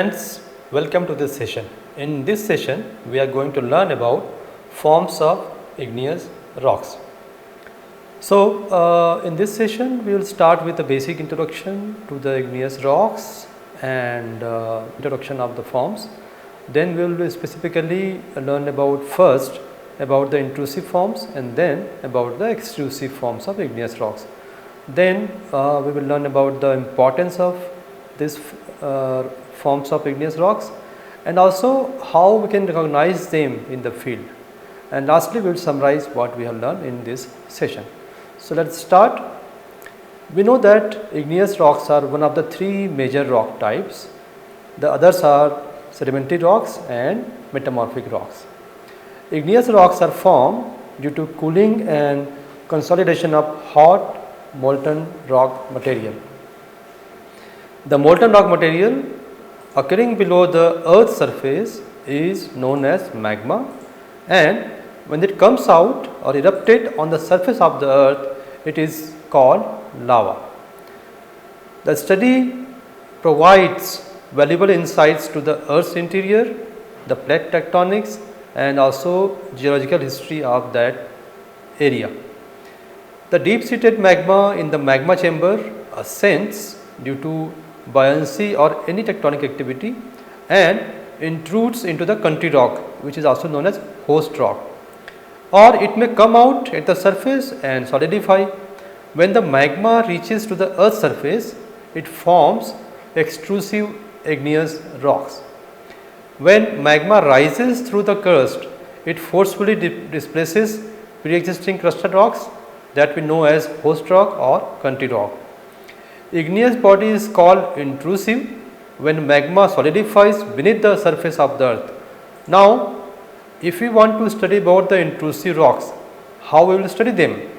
Friends, welcome to this session. In this session, we are going to learn about forms of igneous rocks. So, in this session, we will start with a basic introduction to the igneous rocks and introduction of the forms. Then we will specifically learn about first about the intrusive forms and then about the extrusive forms of igneous rocks. Then we will learn about the importance of these forms of igneous rocks and also how we can recognize them in the field. And lastly, we will summarize what we have learned in this session. So, let us start. We know that igneous rocks are one of the three major rock types. The others are sedimentary rocks and metamorphic rocks. Igneous rocks are formed due to cooling and consolidation of hot molten rock material. The molten rock material occurring below the earth's surface is known as magma, and when it comes out or erupted on the surface of the earth, it is called lava. The study provides valuable insights to the earth's interior, the plate tectonics and also geological history of that area. The deep seated magma in the magma chamber ascends due to buoyancy or any tectonic activity and intrudes into the country rock, which is also known as host rock, or it may come out at the surface and solidify. When the magma reaches to the earth's surface, it forms extrusive igneous rocks. When magma rises through the crust, it forcefully displaces pre-existing crusted rocks that we know as host rock or country rock. Igneous body is called intrusive when magma solidifies beneath the surface of the earth. Now, if we want to study about the intrusive rocks, how we will study them?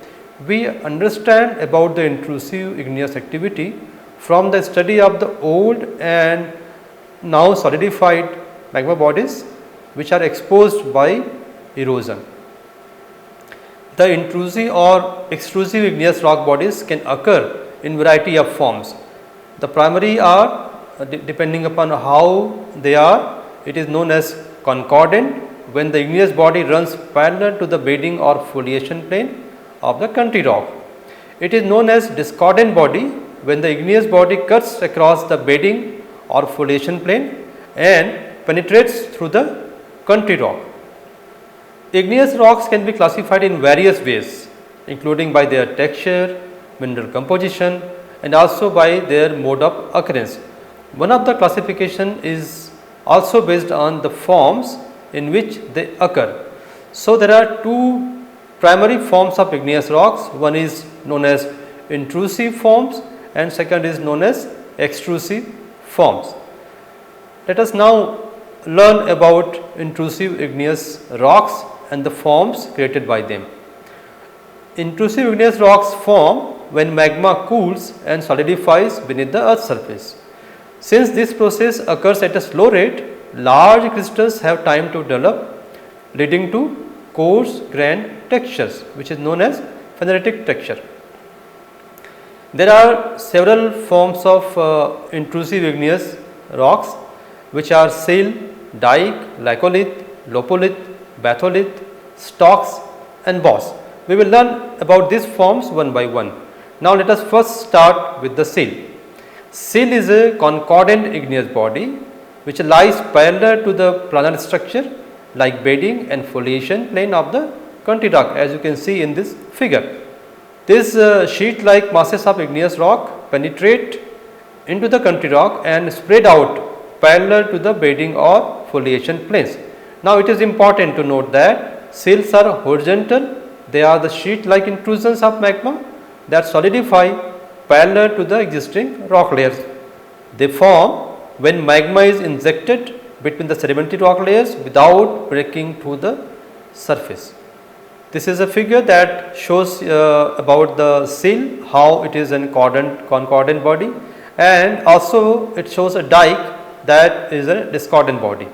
We understand about the intrusive igneous activity from the study of the old and now solidified magma bodies which are exposed by erosion. The intrusive or extrusive igneous rock bodies can occur in variety of forms. The primary are depending upon how they are, it is known as concordant when the igneous body runs parallel to the bedding or foliation plane of the country rock. It is known as discordant body when the igneous body cuts across the bedding or foliation plane and penetrates through the country rock. Igneous rocks can be classified in various ways, including by their texture, mineral composition and also by their mode of occurrence. One of the classification is also based on the forms in which they occur. So, there are two primary forms of igneous rocks. One is known as intrusive forms and second is known as extrusive forms. Let us now learn about intrusive igneous rocks and the forms created by them. Intrusive igneous rocks form when magma cools and solidifies beneath the earth's surface. Since this process occurs at a slow rate, large crystals have time to develop, leading to coarse grained textures, which is known as phenolitic texture. There are several forms of intrusive igneous rocks, which are shale, dike, laccolith, lopolith, batholith, stocks and boss. We will learn about these forms one by one. Now, let us first start with the shale. Shale is a concordant igneous body which lies parallel to the planar structure like bedding and foliation plane of the country rock, as you can see in this figure. These sheet like masses of igneous rock penetrate into the country rock and spread out parallel to the bedding or foliation planes. Now, it is important to note that shales are horizontal. They are the sheet like intrusions of magma that solidify parallel to the existing rock layers. They form when magma is injected between the sedimentary rock layers without breaking through the surface. This is a figure that shows about the shale, how it is a concordant body, and also it shows a dike that is a discordant body.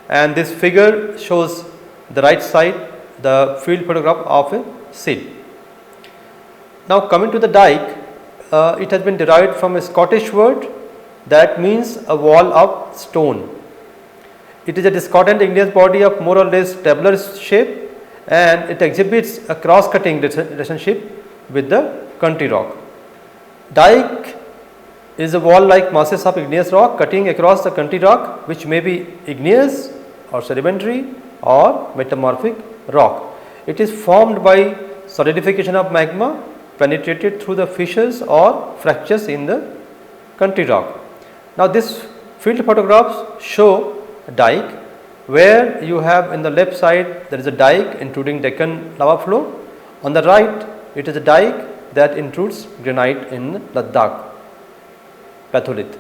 And this figure shows the right side, the field photograph of a shale. Now, coming to the dike, it has been derived from a Scottish word that means a wall of stone. It is a discordant igneous body of more or less tabular shape, and it exhibits a cross-cutting relationship with the country rock. Dike is a wall-like masses of igneous rock cutting across the country rock, which may be igneous or sedimentary or metamorphic rock. It is formed by solidification of magma penetrated through the fissures or fractures in the country rock. Now, this field photographs show a dike where you have in the left side there is a dike including Deccan lava flow. On the right, it is a dike that intrudes granite in Ladakh batholith.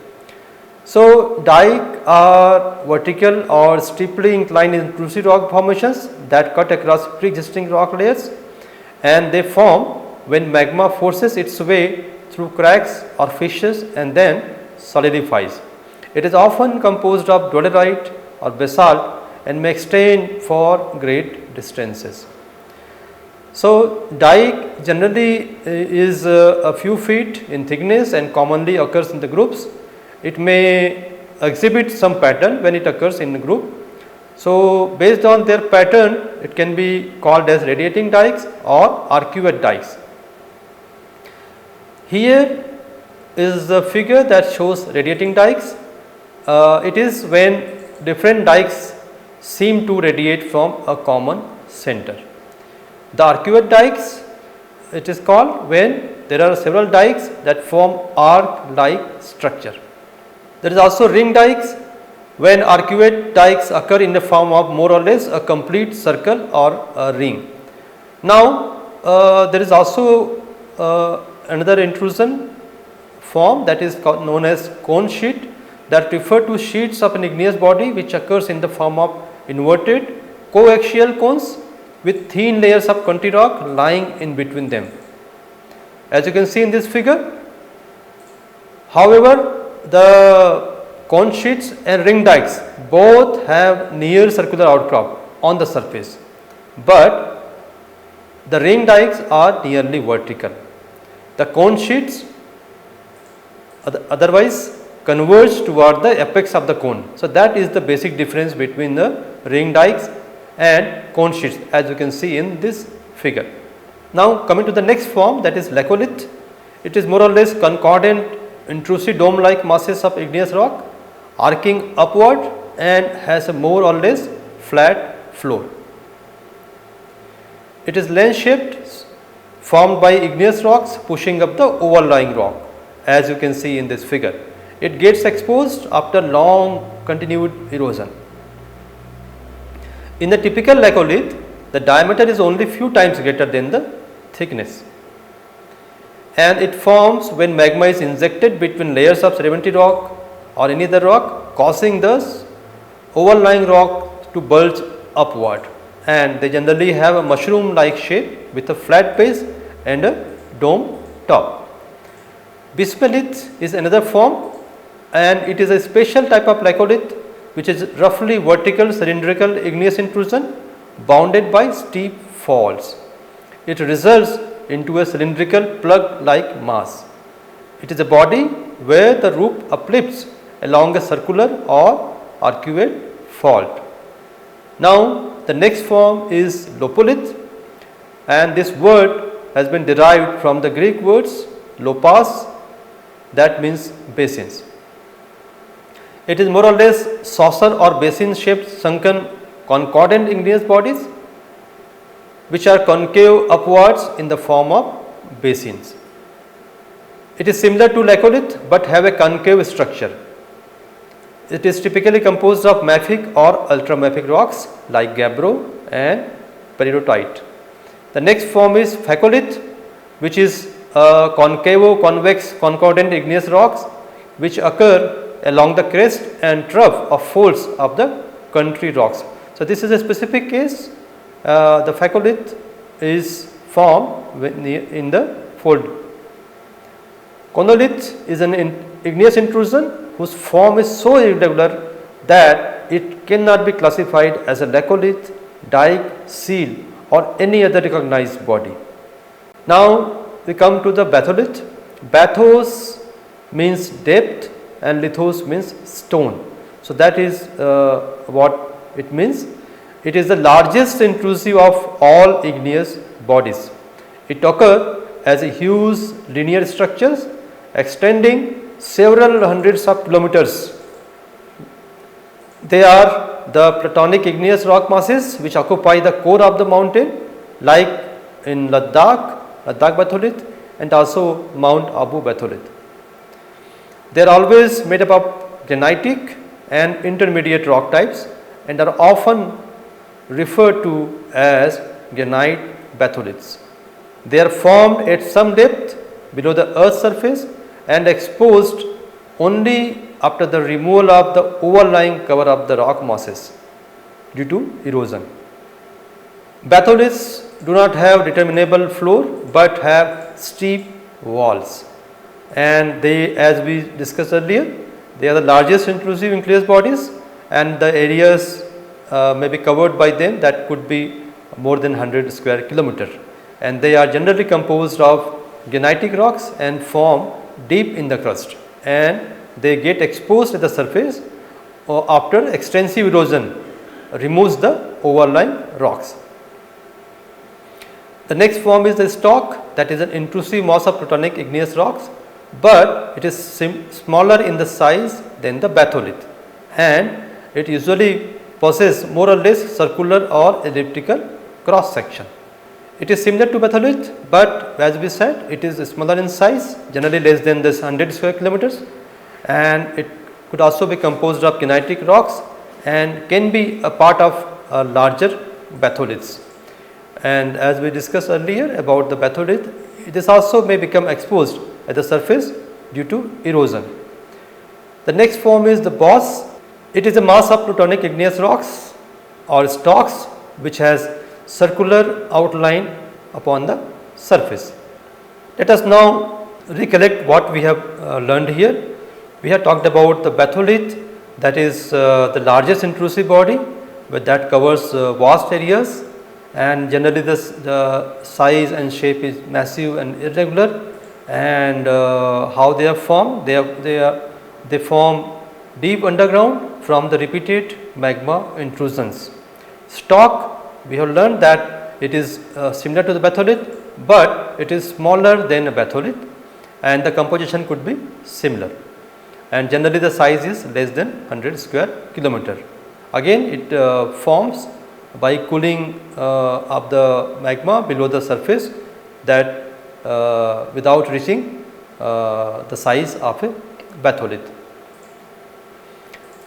So, dike are vertical or steeply inclined intrusive rock formations that cut across pre-existing rock layers, and they form when magma forces its way through cracks or fissures and then solidifies. It is often composed of dolerite or basalt and may extend for great distances. So, dike generally is a few feet in thickness and commonly occurs in the groups. It may exhibit some pattern when it occurs in a group. So, based on their pattern, it can be called as radiating dikes or arcuate dikes. Here is a figure that shows radiating dikes. It is when different dikes seem to radiate from a common center. The arcuate dikes, it is called when there are several dikes that form arc-like structure. There is also ring dikes when arcuate dikes occur in the form of more or less a complete circle or a ring. Now, there is also another intrusion form that is known as cone sheet, that refer to sheets of an igneous body which occurs in the form of inverted coaxial cones with thin layers of country rock lying in between them. As you can see in this figure, however, the cone sheets and ring dikes both have near circular outcrop on the surface, but the ring dikes are nearly vertical. The cone sheets otherwise converge toward the apex of the cone. So, that is the basic difference between the ring dikes and cone sheets, as you can see in this figure. Now, coming to the next form, that is laccolith. It is more or less concordant intrusive dome-like masses of igneous rock arcing upward and has a more or less flat floor. It is lens shaped, formed by igneous rocks pushing up the overlying rock, as you can see in this figure. It gets exposed after long continued erosion. In the typical laccolith, the diameter is only few times greater than the thickness, and it forms when magma is injected between layers of sedimentary rock or any other rock, causing the overlying rock to bulge upward, and they generally have a mushroom like shape with a flat base and a dome top. Bismuth is another form, and it is a special type of laccolith which is roughly vertical cylindrical igneous intrusion bounded by steep falls. It results into a cylindrical plug like mass. It is a body where the roof uplifts along a circular or arcuate fault. Now, the next form is lopolith, and this word has been derived from the Greek words lopas, that means basins. It is more or less saucer or basin shaped sunken concordant igneous bodies which are concave upwards in the form of basins. It is similar to laccolith but have a concave structure. It is typically composed of mafic or ultramafic rocks like gabbro and peridotite. The next form is phacolith, which is concavo-convex concordant igneous rocks which occur along the crest and trough of folds of the country rocks. So, this is a specific case. The phacolith is formed in the fold. Conolith is an igneous intrusion whose form is so irregular that it cannot be classified as a laccolith, dike, seal or any other recognized body. Now, we come to the batholith. Bathos means depth and lithos means stone. So that is what it means. It is the largest intrusive of all igneous bodies. It occurs as a huge linear structures extending several hundreds of kilometers. They are the platonic igneous rock masses which occupy the core of the mountain, like in Ladakh batholith, and also Mount Abu batholith. They are always made up of granitic and intermediate rock types and are often referred to as granite batholiths. They are formed at some depth below the earth's surface and exposed only after the removal of the overlying cover of the rock masses due to erosion. Batholiths do not have determinable floor but have steep walls, and they, as we discussed earlier, they are the largest intrusive igneous bodies, and the areas may be covered by them that could be more than 100 square kilometer, and they are generally composed of granitic rocks and form deep in the crust, and they get exposed at the surface after extensive erosion removes the overlying rocks. The next form is the stalk, that is an intrusive mass of plutonic igneous rocks, but it is smaller in the size than the batholith, and it usually possesses more or less circular or elliptical cross section. It is similar to batholith, but as we said, it is smaller in size, generally less than this 100 square kilometers, and it could also be composed of granitic rocks and can be a part of larger batholiths. And as we discussed earlier about the batholith, this also may become exposed at the surface due to erosion. The next form is the boss. It is a mass of plutonic igneous rocks or stalks which has circular outline upon the surface. Let us now recollect what we have learned here. We have talked about the batholith, that is the largest intrusive body, but that covers vast areas, and generally the size and shape is massive and irregular, and how they are formed, they form deep underground from the repeated magma intrusions. Stalk, we have learned that it is similar to the batholith, but it is smaller than a batholith, and the composition could be similar, and generally the size is less than 100 square kilometer. Again, it forms by cooling of the magma below the surface, that without reaching the size of a batholith.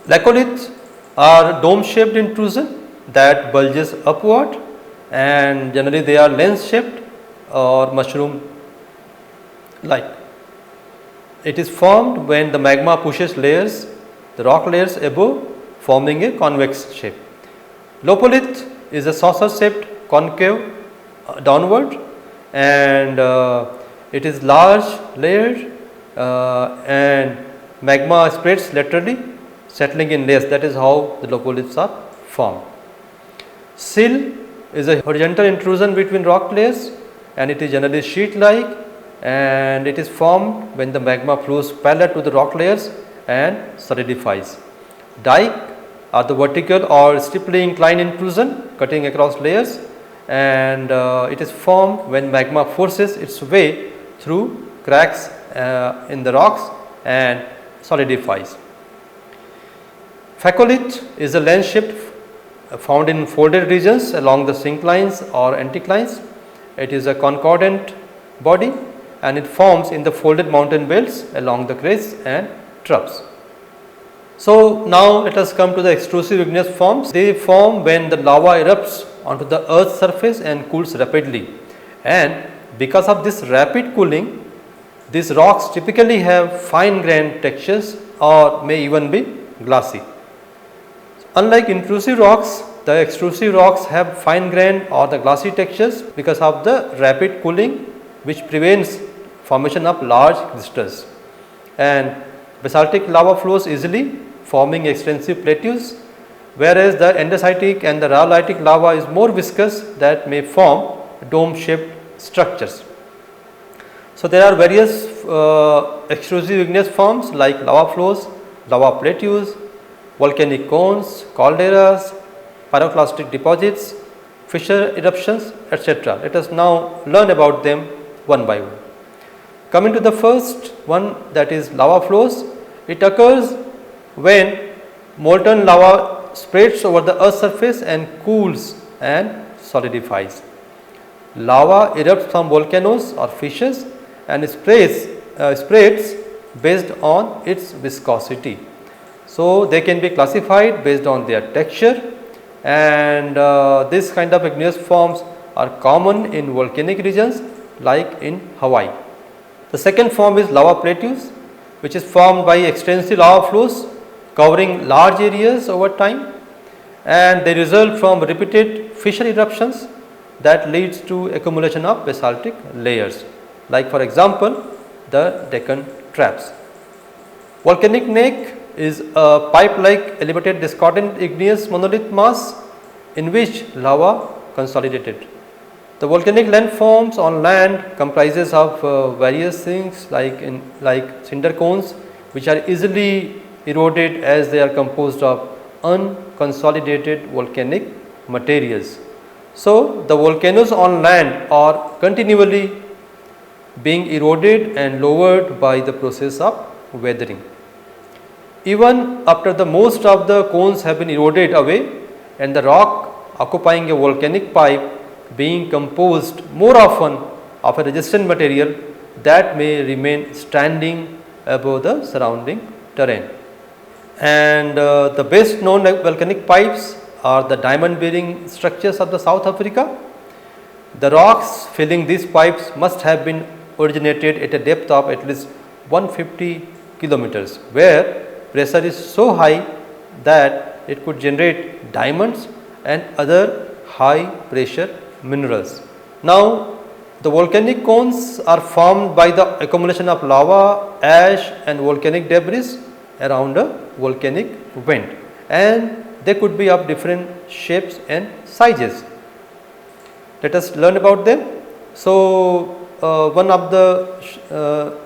Laccoliths are dome shaped intrusion that bulges upward, and generally they are lens shaped or mushroom like. It is formed when the magma pushes layers, the rock layers above, forming a convex shape. Lopolith is a saucer shaped concave downward, and it is large layered, and magma spreads laterally, settling in layers. That is how the lopoliths are formed. Sill is a horizontal intrusion between rock layers, and it is generally sheet like, and it is formed when the magma flows parallel to the rock layers and solidifies. Dike are the vertical or steeply inclined intrusion cutting across layers, and it is formed when magma forces its way through cracks in the rocks and solidifies. Phacolith is a lens shaped found in folded regions along the synclines or anticlines. It is a concordant body, and it forms in the folded mountain belts along the crests and troughs. So now let us come to the extrusive igneous forms. They form when the lava erupts onto the earth's surface and cools rapidly, and because of this rapid cooling, these rocks typically have fine grained textures or may even be glassy. Unlike intrusive rocks, the extrusive rocks have fine grained or the glassy textures because of the rapid cooling, which prevents formation of large crystals, and basaltic lava flows easily, forming extensive plateaus, whereas the andesitic and the rhyolitic lava is more viscous, that may form dome shaped structures. So there are various extrusive igneous forms like lava flows, lava plateaus, volcanic cones, calderas, pyroclastic deposits, fissure eruptions, etc. Let us now learn about them one by one. Coming to the first one, that is lava flows. It occurs when molten lava spreads over the earth's surface and cools and solidifies. Lava erupts from volcanoes or fissures and spreads based on its viscosity. So, they can be classified based on their texture, and this kind of igneous forms are common in volcanic regions like in Hawaii. The second form is lava plateaus, which is formed by extensive lava flows covering large areas over time, and they result from repeated fissure eruptions that leads to accumulation of basaltic layers, like for example the Deccan traps. Volcanic neck is a pipe-like elevated discordant igneous monolith mass in which lava consolidated. The volcanic landforms on land comprises of various things like cinder cones, which are easily eroded as they are composed of unconsolidated volcanic materials. So, the volcanoes on land are continually being eroded and lowered by the process of weathering. Even after the most of the cones have been eroded away and the rock occupying a volcanic pipe being composed more often of a resistant material that may remain standing above the surrounding terrain. And the best known volcanic pipes are the diamond bearing structures of the South Africa. The rocks filling these pipes must have been originated at a depth of at least 150 kilometers, where pressure is so high that it could generate diamonds and other high pressure minerals. Now, the volcanic cones are formed by the accumulation of lava, ash and volcanic debris around a volcanic vent, and they could be of different shapes and sizes. Let us learn about them. So, one of the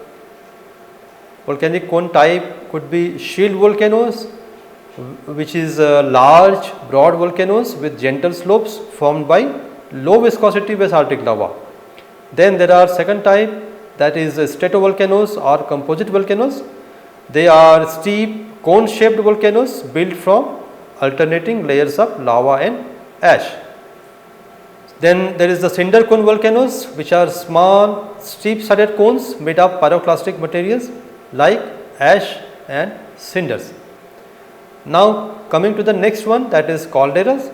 volcanic cone type could be shield volcanoes, which is large broad volcanoes with gentle slopes formed by low viscosity basaltic lava. Then there are second type, that is stratovolcanoes or composite volcanoes. They are steep cone shaped volcanoes built from alternating layers of lava and ash. Then there is the cinder cone volcanoes, which are small steep sided cones made of pyroclastic materials like ash and cinders. Now coming to the next one, that is calderas.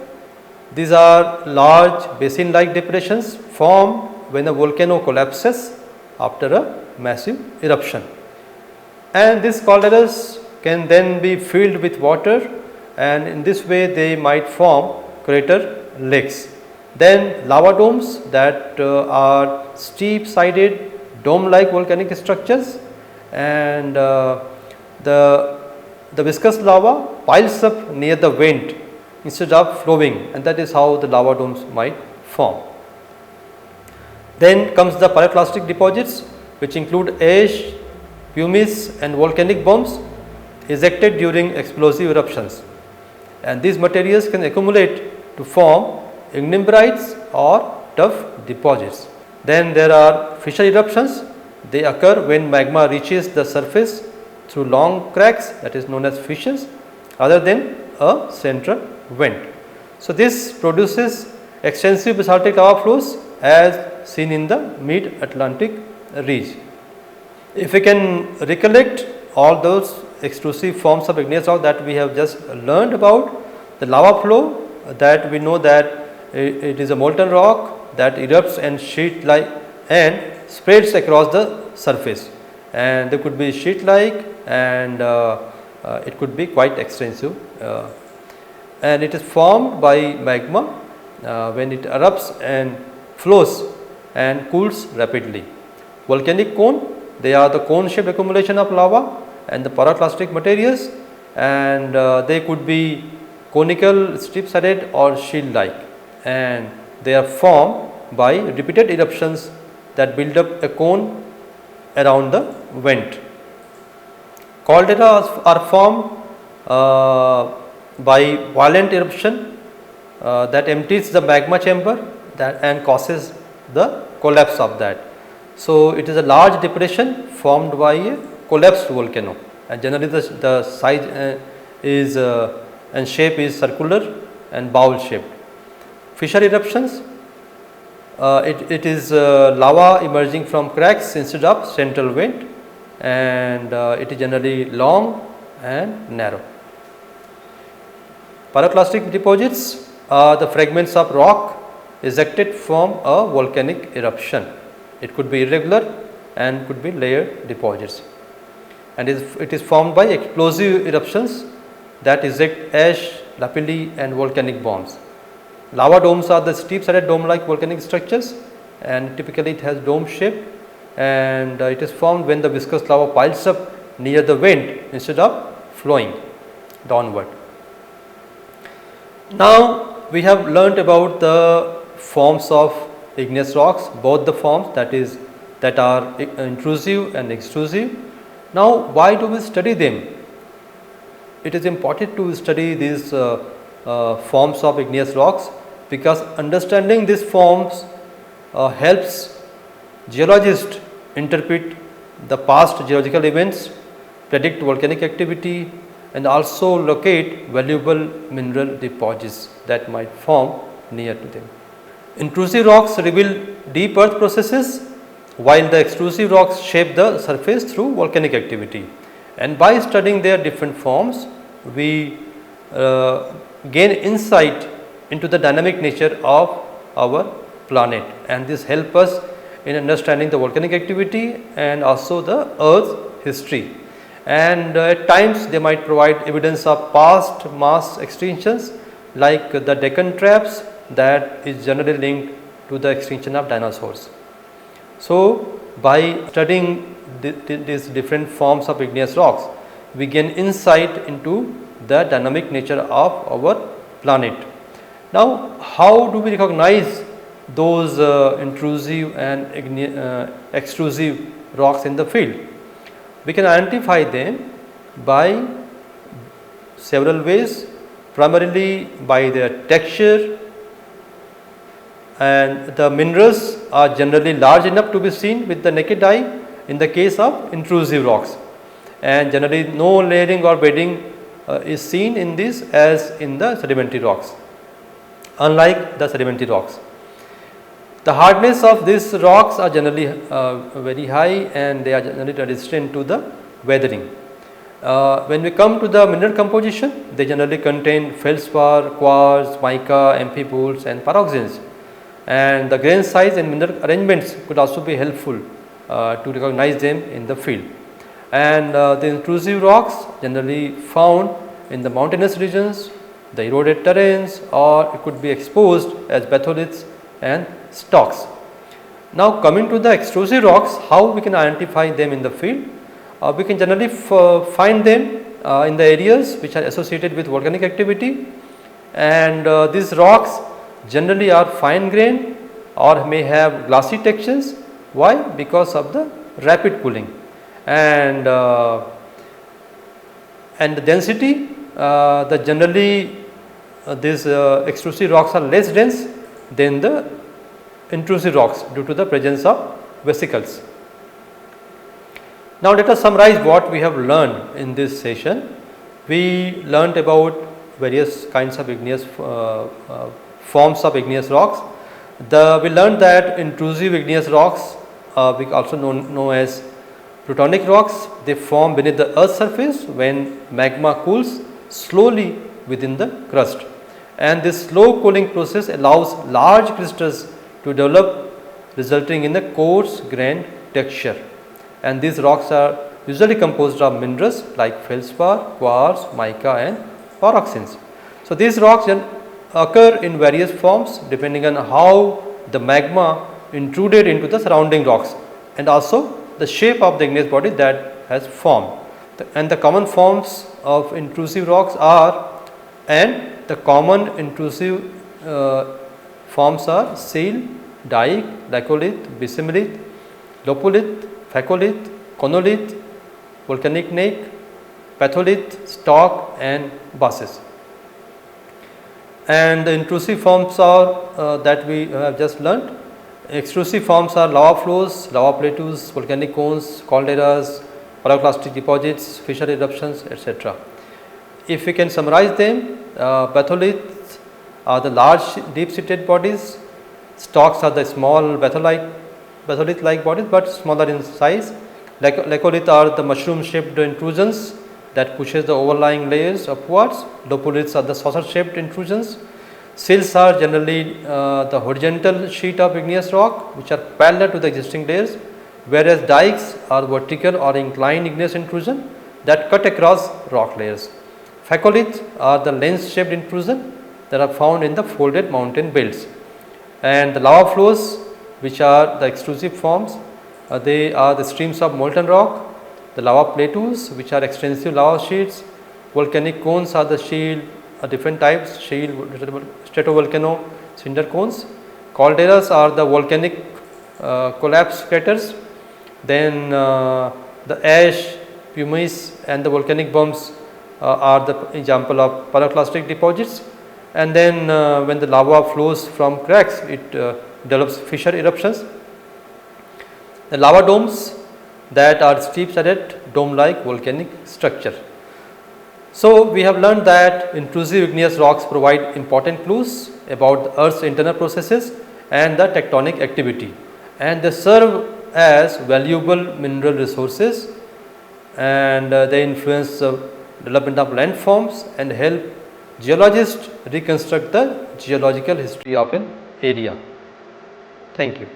These are large basin like depressions formed when a volcano collapses after a massive eruption, and these calderas can then be filled with water, and in this way they might form crater lakes. Then lava domes, that are steep sided dome like volcanic structures, and the viscous lava piles up near the vent instead of flowing, and that is how the lava domes might form. Then comes the pyroclastic deposits, which include ash, pumice and volcanic bombs ejected during explosive eruptions, and these materials can accumulate to form ignimbrites or tuff deposits. Then there are fissure eruptions. They occur when magma reaches the surface through long cracks, that is known as fissures, other than a central vent. So, this produces extensive basaltic lava flows as seen in the mid-Atlantic ridge. If we can recollect all those extrusive forms of igneous rock that we have just learned about, the lava flow, that we know that it is a molten rock that erupts and sheet like and spreads across the surface, and there could be sheet like, and it could be quite extensive, and it is formed by magma when it erupts and flows and cools rapidly. Volcanic cone, they are the cone shaped accumulation of lava and the pyroclastic materials, and they could be conical, steep sided or shield like, and they are formed by repeated eruptions that build up a cone around the vent. Calderas are formed by violent eruption that empties the magma chamber and causes the collapse of that. So, it is a large depression formed by a collapsed volcano, and generally the size is and shape is circular and bowl shaped. Fissure eruptions, it is lava emerging from cracks instead of central vent, and it is generally long and narrow. Pyroclastic deposits are the fragments of rock ejected from a volcanic eruption. It could be irregular and could be layered deposits, and it is formed by explosive eruptions that eject ash, lapilli and volcanic bombs. Lava domes are the steep sided dome like volcanic structures, and typically it has dome shape, and it is formed when the viscous lava piles up near the vent instead of flowing downward. Now, we have learnt about the forms of igneous rocks, both the forms that are intrusive and extrusive. Now, why do we study them? It is important to study these forms of igneous rocks, because understanding these forms helps geologists interpret the past geological events, predict volcanic activity and also locate valuable mineral deposits that might form near to them. Intrusive rocks reveal deep earth processes, while the extrusive rocks shape the surface through volcanic activity. And by studying their different forms, we gain insight into the dynamic nature of our planet, and this helps us in understanding the volcanic activity and also the Earth's history. And at times they might provide evidence of past mass extinctions like the Deccan traps that is generally linked to the extinction of dinosaurs. So, by studying these different forms of igneous rocks, we gain insight into the dynamic nature of our planet. Now, how do we recognize those intrusive and extrusive rocks in the field? We can identify them by several ways, primarily by their texture, and the minerals are generally large enough to be seen with the naked eye in the case of intrusive rocks, and generally no layering or bedding is seen in this as in the sedimentary rocks, unlike the sedimentary rocks. The hardness of these rocks are generally very high, and they are generally resistant to the weathering. When we come to the mineral composition, they generally contain feldspar, quartz, mica, amphiboles and pyroxenes, and the grain size and mineral arrangements could also be helpful to recognize them in the field. And the intrusive rocks generally found in the mountainous regions, the eroded terrains, or it could be exposed as batholiths and stocks. Now, coming to the extrusive rocks, how we can identify them in the field? We can generally find them in the areas which are associated with volcanic activity, and these rocks generally are fine grained or may have glassy textures. Why? Because of the rapid cooling, and the density, generally these extrusive rocks are less dense than the intrusive rocks due to the presence of vesicles. Now, let us summarize what we have learned in this session. We learnt about various kinds of igneous forms of igneous rocks. We learned that intrusive igneous rocks, we also know as plutonic rocks, they form beneath the earth's surface when magma cools slowly within the crust, and this slow cooling process allows large crystals to develop, resulting in a coarse grained texture. And these rocks are usually composed of minerals like feldspar, quartz, mica and pyroxenes. So, these rocks occur in various forms depending on how the magma intruded into the surrounding rocks and also the shape of the igneous body that has formed. And the common forms of intrusive rocks are, and the common intrusive forms are seal, dike, laccolith, bismuth, lopolith, phaccolith, conolith, volcanic neck, patholith, stalk and bases. And the intrusive forms are that we have just learnt. Extrusive forms are lava flows, lava plateaus, volcanic cones, calderas, pyroclastic deposits, fissure eruptions, etc. If we can summarize them, batholiths are the large deep seated bodies, stalks are the small batholith like bodies but smaller in size. Laccolith are the mushroom shaped intrusions that pushes the overlying layers upwards. Lopuliths are the saucer shaped intrusions. Sills are generally the horizontal sheet of igneous rock which are parallel to the existing layers, whereas dikes are vertical or inclined igneous intrusion that cut across rock layers. Phaccoliths are the lens shaped intrusion that are found in the folded mountain belts. And the lava flows, which are the extrusive forms, they are the streams of molten rock. The lava plateaus, which are extensive lava sheets. Volcanic cones are the shield, different types, shield, stratovolcano, cinder cones. Calderas are the volcanic collapse craters. Then the ash, pumice and the volcanic bumps are the example of pyroclastic deposits. And then when the lava flows from cracks, it develops fissure eruptions. The lava domes that are steep-sided dome-like volcanic structure. So, we have learned that intrusive igneous rocks provide important clues about the Earth's internal processes and the tectonic activity, and they serve as valuable mineral resources, and they influence the development of landforms and help geologists reconstruct the geological history of an area. Thank you.